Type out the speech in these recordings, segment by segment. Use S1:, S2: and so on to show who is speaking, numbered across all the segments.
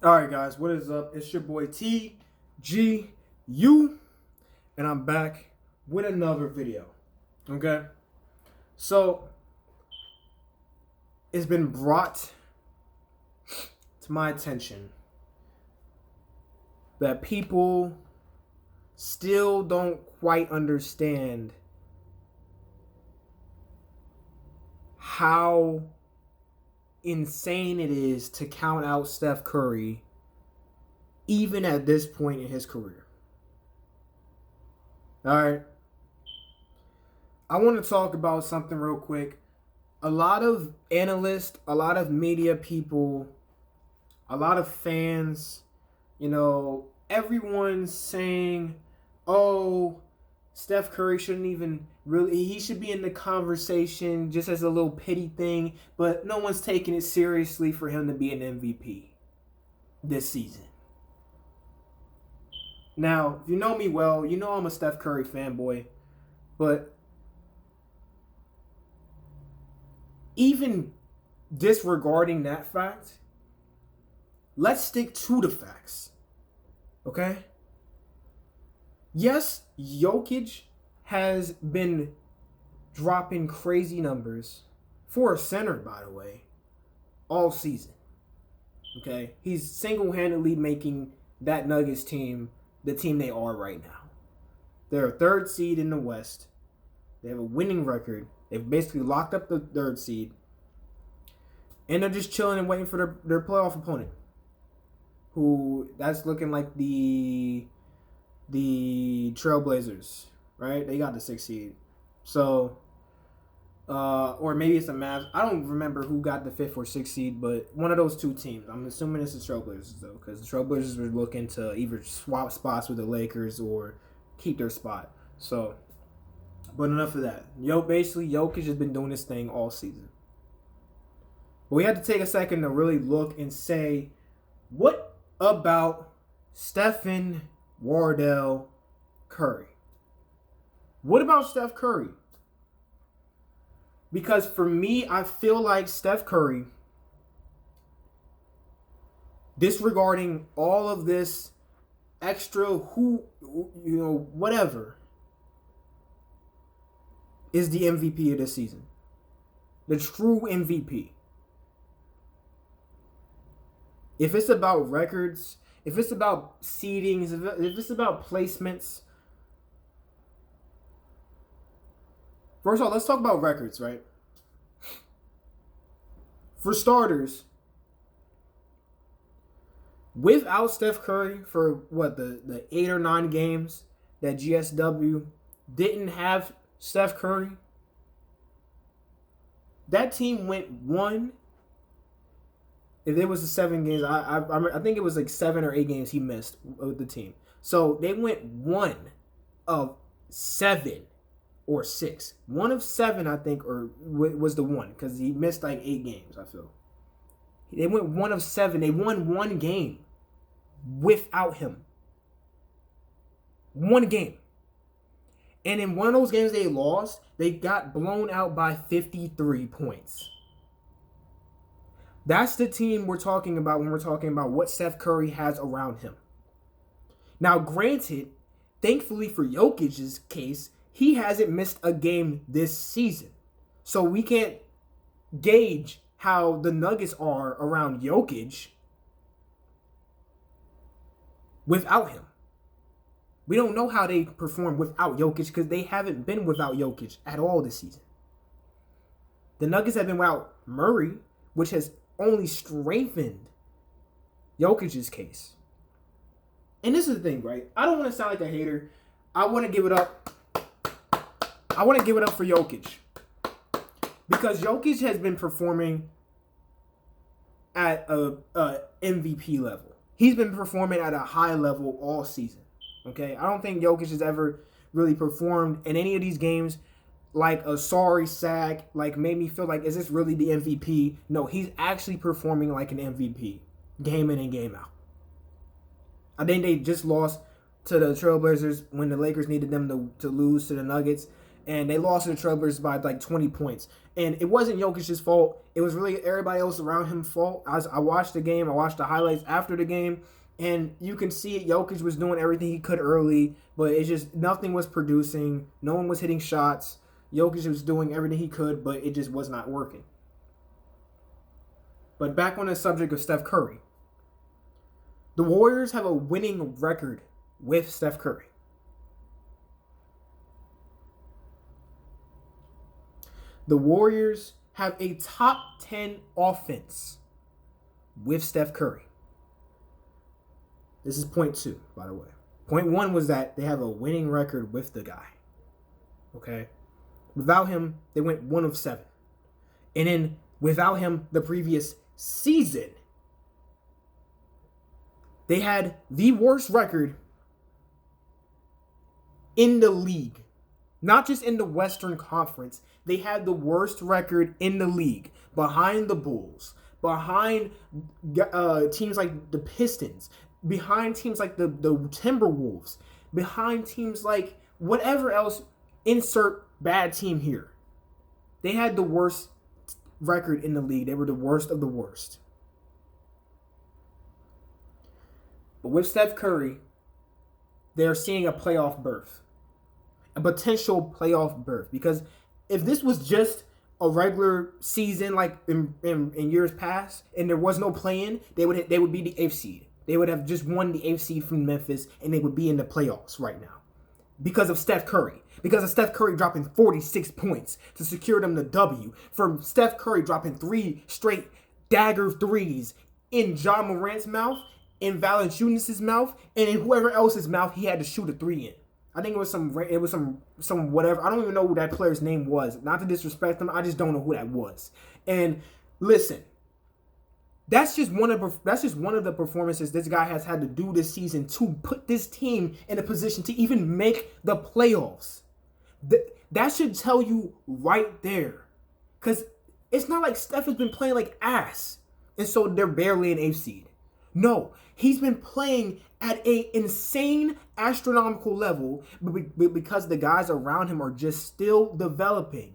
S1: All right, guys, what is up? It's your boy TGU, and I'm back with another video. Okay, so it's been brought to my attention that people still don't quite understand how insane it is to count out Steph Curry even at this point in his career. All right. I want to talk about something real quick. A lot of analysts, a lot of media people, a lot of fans, everyone's saying, oh, Steph Curry shouldn't even really, he should be in the conversation just as a little pity thing, but no one's taking it seriously for him to be an MVP this season. Now, if you know me well, you know I'm a Steph Curry fanboy, but even disregarding that fact, let's stick to the facts, okay? Yes, Jokic has been dropping crazy numbers for a center, by the way, all season. Okay? He's single-handedly making that Nuggets team the team they are right now. They're a third seed in the West. They have a winning record. They've basically locked up the third seed. And they're just chilling and waiting for their playoff opponent. Who, that's looking like the Trailblazers, right? They got the 6th seed. So, or maybe it's the Mavs. I don't remember who got the 5th or 6th seed, but one of those two teams. I'm assuming it's the Trailblazers, though, because the Trailblazers were looking to either swap spots with the Lakers or keep their spot. So, but enough of that. Basically, Jokic has been doing this thing all season. But we had to take a second to really look and say, what about Stephen Wardell Curry? What about Steph Curry? Because for me, I feel like Steph Curry, disregarding all of this extra whatever, is the MVP of this season. The true MVP. If it's about records, if it's about seedings, if it's about placements. First of all, let's talk about records, right? For starters, without Steph Curry for the 8 or 9 games that GSW didn't have Steph Curry, that team went 1. If it was the 7 games, I think it was like 7 or 8 games he missed with the team. So they went 1 of 7 or 6. 1 of 7, I think, or was the 1 because he missed like 8 games. I feel they went 1 of 7. They won 1 game without him. 1 game, and in one of those games they lost, they got blown out by 53 points. That's the team we're talking about when we're talking about what Steph Curry has around him. Now, granted, thankfully for Jokic's case, he hasn't missed a game this season. So we can't gauge how the Nuggets are around Jokic without him. We don't know how they perform without Jokic because they haven't been without Jokic at all this season. The Nuggets have been without Murray, which has only strengthened Jokic's case. And this is the thing, right? I don't want to sound like a hater. I want to give it up. I want to give it up for Jokic. Because Jokic has been performing at a MVP level. He's been performing at a high level all season. Okay? I don't think Jokic has ever really performed in any of these games like a sorry sack, like made me feel like, is this really the MVP? No, he's actually performing like an MVP, game in and game out. I think they just lost to the Trailblazers when the Lakers needed them to lose to the Nuggets. and they lost to the Trailblazers by like 20 points. And it wasn't Jokic's fault. It was really everybody else around him's fault. I watched the game. I watched the highlights after the game, and you can see it. Jokic was doing everything he could early, but it just nothing was producing. No one was hitting shots. Jokic was doing everything he could, but it just was not working. But back on the subject of Steph Curry. The Warriors have a winning record with Steph Curry. The Warriors have a top 10 offense with Steph Curry. This is point 2, by the way. Point 1 was that they have a winning record with the guy. Okay? Without him, they went 1 of 7. And then without him, the previous season, they had the worst record in the league. Not just in the Western Conference. They had the worst record in the league. Behind the Bulls. Behind teams like the Pistons. Behind teams like the Timberwolves. Behind teams like whatever else. Insert bad team here. They had the worst record in the league. They were the worst of the worst. But with Steph Curry, they're seeing a playoff berth. A potential playoff berth. Because if this was just a regular season like in years past, and there was no play-in, they would be the 8th seed. They would have just won the 8th seed from Memphis, and they would be in the playoffs right now. Because of Steph Curry. Because of Steph Curry dropping 46 points to secure them the W. From Steph Curry dropping 3 straight dagger threes in John Morant's mouth, in Valanciunas' mouth, and in whoever else's mouth he had to shoot a 3 in. I think it was some whatever. I don't even know who that player's name was. Not to disrespect him, I just don't know who that was. And listen, that's just one of the performances this guy has had to do this season to put this team in a position to even make the playoffs. That should tell you right there. Because it's not like Steph has been playing like ass, and so they're barely an 8th seed. No, he's been playing at an insane astronomical level, but because the guys around him are just still developing.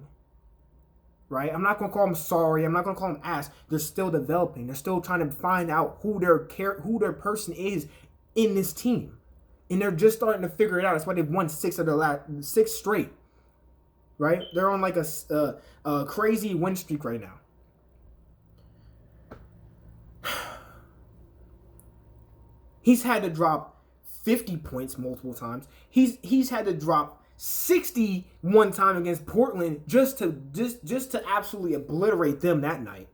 S1: Right? I'm not going to call him sorry. I'm not going to call him ass. They're still developing. They're still trying to find out who their person is in this team. And they're just starting to figure it out. That's why they've won 6 of the last 6 straight. Right? They're on like a crazy win streak right now. He's had to drop 50 points multiple times. He's had to drop 60 one time against Portland just to absolutely obliterate them that night.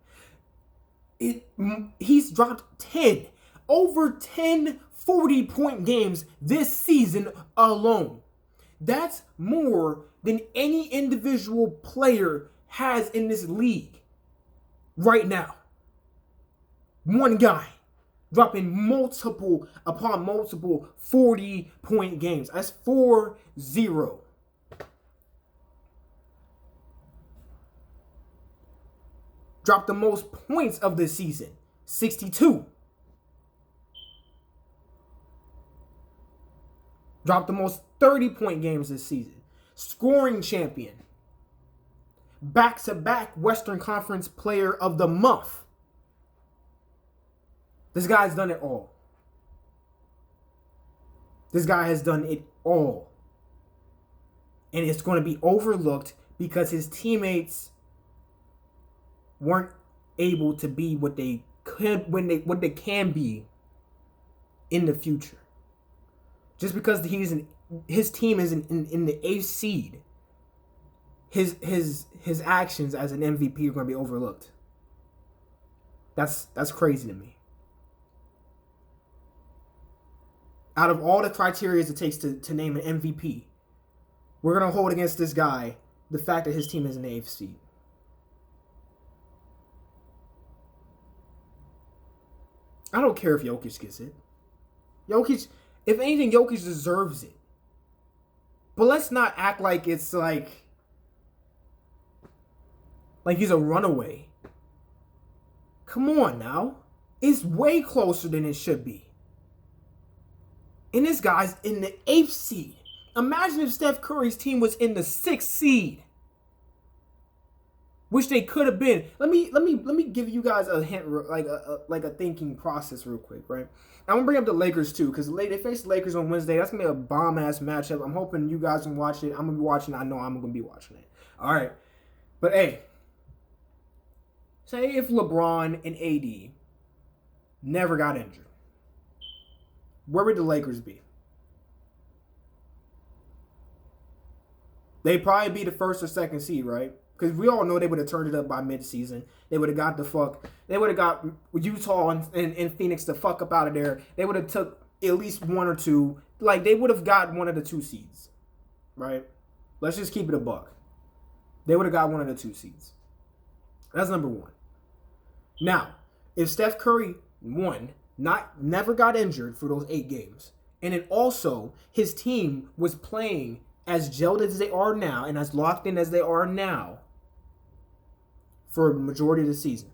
S1: He's dropped 10 over 10 40-point games this season alone. That's more than any individual player has in this league right now. One guy dropping multiple upon multiple 40-point games. That's 4-0. Dropped the most points of the season, 62. Dropped the most 30-point games this season. Scoring champion. Back-to-back Western Conference Player of the Month. This guy's done it all. This guy has done it all. And it's going to be overlooked because his teammates weren't able to be what they could what they can be in the future. Just because his team is in the 8th seed, his actions as an MVP are going to be overlooked. That's crazy to me. Out of all the criteria it takes to name an MVP, we're going to hold against this guy the fact that his team is in the 8th seed. I don't care if Jokic gets it. If anything, Jokic deserves it. But let's not act like it's like he's a runaway. Come on now. It's way closer than it should be. And this guy's in the 8th seed. Imagine if Steph Curry's team was in the 6th seed, which they could have been. Let me give you guys a hint, like a thinking process real quick, right? I'm gonna bring up the Lakers too, because they face the Lakers on Wednesday. That's gonna be a bomb ass matchup. I'm hoping you guys can watch it. I'm gonna be watching it. I know I'm gonna be watching it. All right, but hey, say if LeBron and AD never got injured, where would the Lakers be? They'd probably be the 1st or 2nd seed, right? Because we all know they would have turned it up by midseason. They would have got they would have got Utah and Phoenix the fuck up out of there. They would have took at least 1 or 2. Like, they would have got one of the 2 seeds, right? Let's just keep it a buck. They would have got one of the 2 seeds. That's number 1. Now, if Steph Curry, never got injured for those 8 games, and then also his team was playing as gelled as they are now and as locked in as they are now for the majority of the season.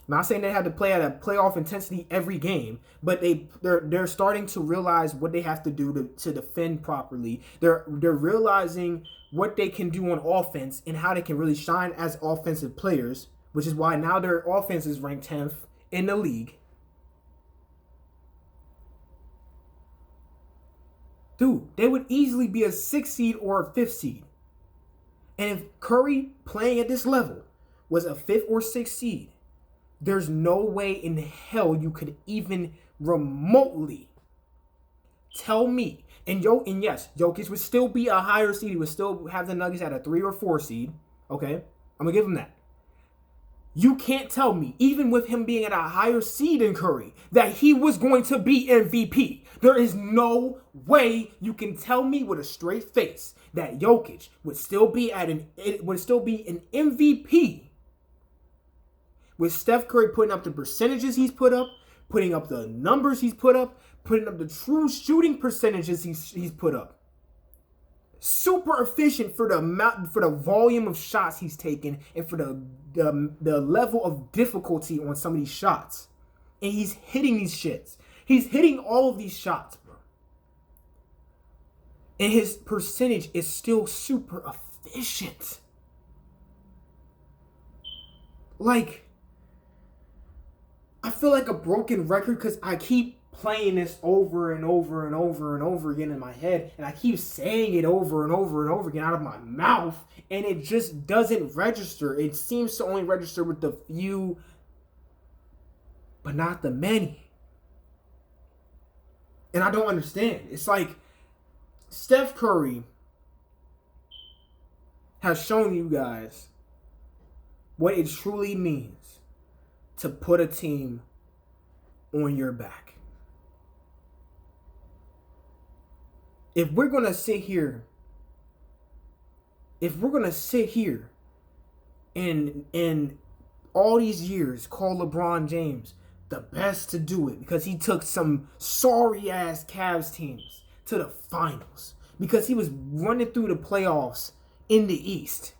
S1: I'm not saying they have to play at a playoff intensity every game, but they're starting to realize what they have to do to defend properly. They're realizing what they can do on offense and how they can really shine as offensive players, which is why now their offense is ranked 10th in the league. Dude, they would easily be a 6th seed or a 5th seed. And if Curry playing at this level was a 5th or 6th seed, there's no way in hell you could even remotely tell me. And yes, Jokic would still be a higher seed. He would still have the Nuggets at a 3 or 4 seed. Okay, I'm going to give him that. You can't tell me, even with him being at a higher seed than Curry, that he was going to be MVP. There is no way you can tell me with a straight face that Jokic would still be an MVP with Steph Curry putting up the percentages he's put up, putting up the numbers he's put up, putting up the true shooting percentages he's put up. Super efficient for the amount, for the volume of shots he's taken, and for the level of difficulty on some of these shots. And he's hitting these shits. He's hitting all of these shots, bro. And his percentage is still super efficient. Like, I feel like a broken record because I keep playing this over and over and over and over again in my head, and I keep saying it over and over and over again out of my mouth, and it just doesn't register. It seems to only register with the few, but not the many. And I don't understand. It's like Steph Curry has shown you guys what it truly means to put a team on your back. If we're going to sit here and all these years call LeBron James the best to do it because he took some sorry-ass Cavs teams to the finals because he was running through the playoffs in the East.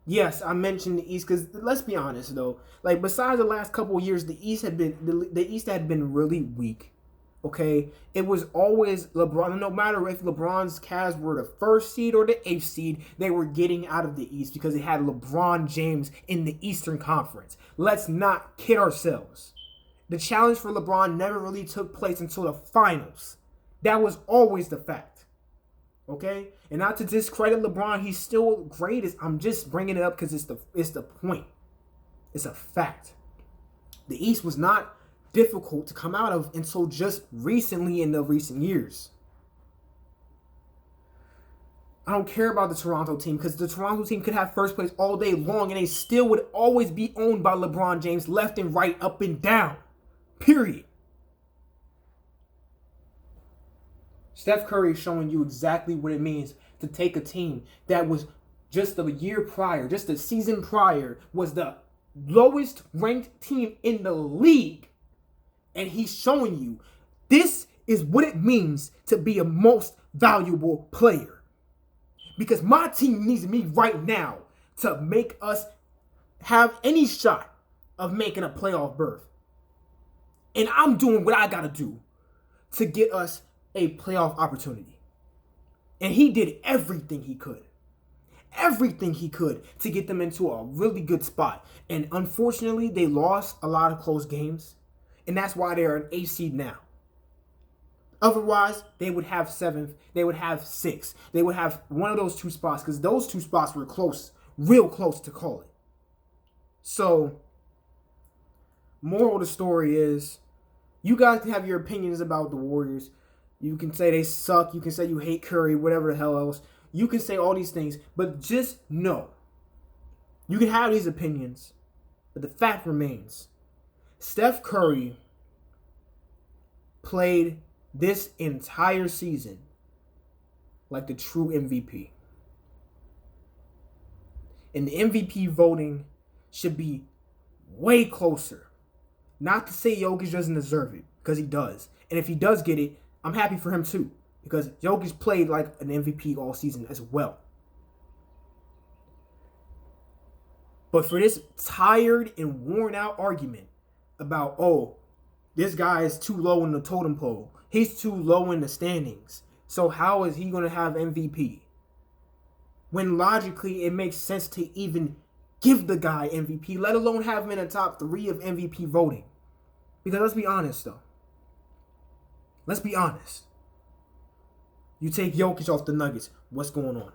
S1: Yes, I mentioned the East because let's be honest though, like besides the last couple of years, the East had been really weak. Okay, it was always LeBron. No matter if LeBron's Cavs were the 1st seed or the 8th seed, they were getting out of the East because they had LeBron James in the Eastern Conference. Let's not kid ourselves. The challenge for LeBron never really took place until the finals. That was always the fact. Okay, and not to discredit LeBron, he's still great. I'm just bringing it up because it's the point. It's a fact. The East was not difficult to come out of until just recently in the recent years. I don't care about the Toronto team because the Toronto team could have 1st place all day long and they still would always be owned by LeBron James left and right, up and down. Period. Steph Curry is showing you exactly what it means to take a team that was just a year prior, just a season prior, was the lowest ranked team in the league. And he's showing you this is what it means to be a most valuable player. Because my team needs me right now to make us have any shot of making a playoff berth. And I'm doing what I got to do to get us a playoff opportunity. And he did everything he could. Everything he could to get them into a really good spot. And unfortunately, they lost a lot of close games. And that's why they're an 8 seed now. Otherwise, they would have 7th. They would have 6th. They would have one of those 2 spots because those 2 spots were close, real close to call it. So, moral of the story is, you guys can have your opinions about the Warriors. You can say they suck. You can say you hate Curry, whatever the hell else. You can say all these things, but just know, you can have these opinions, but the fact remains, Steph Curry played this entire season like the true MVP. And the MVP voting should be way closer. Not to say Jokic doesn't deserve it, because he does. And if he does get it, I'm happy for him too, because Jokic played like an MVP all season as well. But for this tired and worn out argument about, oh, this guy is too low in the totem pole, he's too low in the standings, so how is he going to have MVP? When logically it makes sense to even give the guy MVP, let alone have him in the top 3 of MVP voting. Because let's be honest though. Let's be honest. You take Jokic off the Nuggets, what's going on?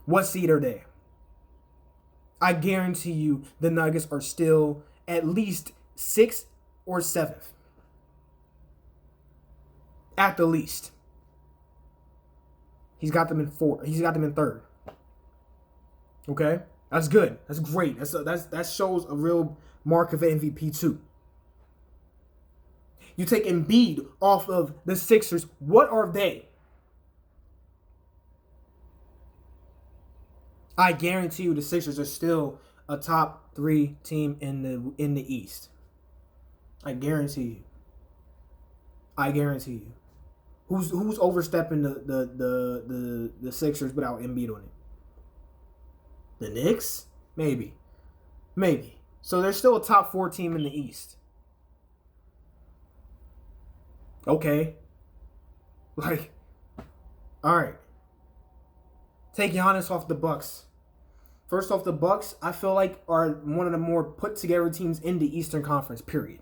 S1: What seed are they? I guarantee you the Nuggets are still at least 6th or 7th. At the least. He's got them in 4th. He's got them in 3rd. Okay? That's good. That's great. That shows a real mark of MVP too. You take Embiid off of the Sixers. What are they? I guarantee you the Sixers are still a top 3 team in the East. I guarantee you. I guarantee you. Who's overstepping the Sixers without Embiid on it? The Knicks? Maybe. So they're still a top 4 team in the East. Okay. Like, all right. Take Giannis off the Bucks. First off, the Bucks, I feel like, are one of the more put together teams in the Eastern Conference, period.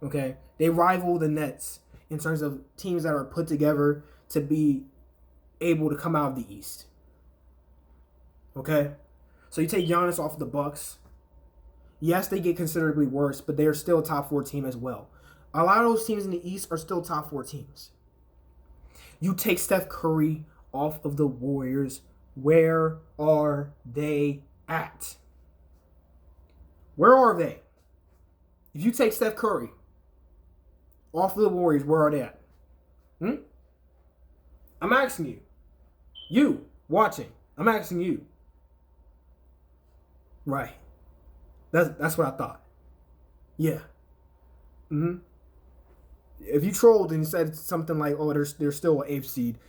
S1: Okay? They rival the Nets in terms of teams that are put together to be able to come out of the East. Okay? So you take Giannis off the Bucks. Yes, they get considerably worse, but they're still a top 4 team as well. A lot of those teams in the East are still top 4 teams. You take Steph Curry off of the Warriors. Where are they at? Where are they? If you take Steph Curry off of the Warriors, where are they at? I'm asking you. You watching. I'm asking you. Right. That's what I thought. Yeah. If you trolled and said something like, "Oh, they're still an 8th seed,"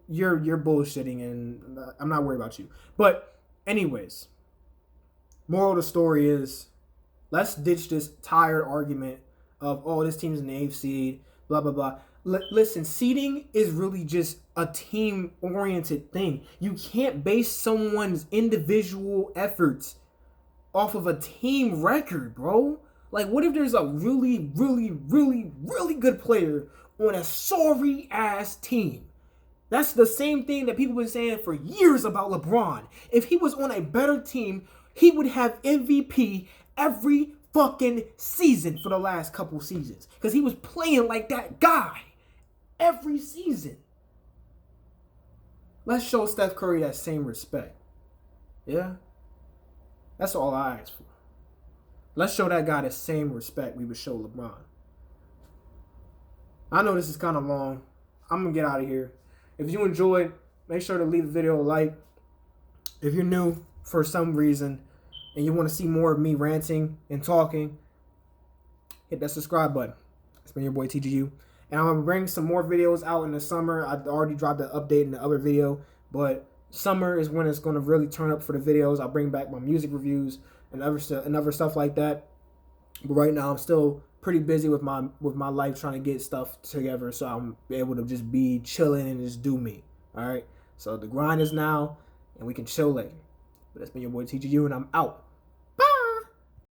S1: you're bullshitting, and I'm not worried about you. But anyways, moral of the story is, let's ditch this tired argument of, oh, this team's an 8th seed, blah blah blah. Listen, seeding is really just a team-oriented thing. You can't base someone's individual efforts off of a team record, bro. Like, what if there's a really, really, really, really good player on a sorry-ass team? That's the same thing that people have been saying for years about LeBron. If he was on a better team, he would have MVP every fucking season for the last couple seasons. Because he was playing like that guy every season. Let's show Steph Curry that same respect. Yeah? That's all I ask for. Let's show that guy the same respect we would show LeBron. I know this is kind of long. I'm going to get out of here. If you enjoyed, make sure to leave the video a like. If you're new for some reason and you want to see more of me ranting and talking, hit that subscribe button. It's been your boy TGU. And I'm going to bring some more videos out in the summer. I already dropped an update in the other video, but summer is when it's going to really turn up for the videos. I'll bring back my music reviews and other stuff like that. But right now, I'm still pretty busy with my life trying to get stuff together, so I'm able to just be chilling and just do me. All right. So the grind is now, and we can chill later. But that's been your boy Teacher U, and I'm out.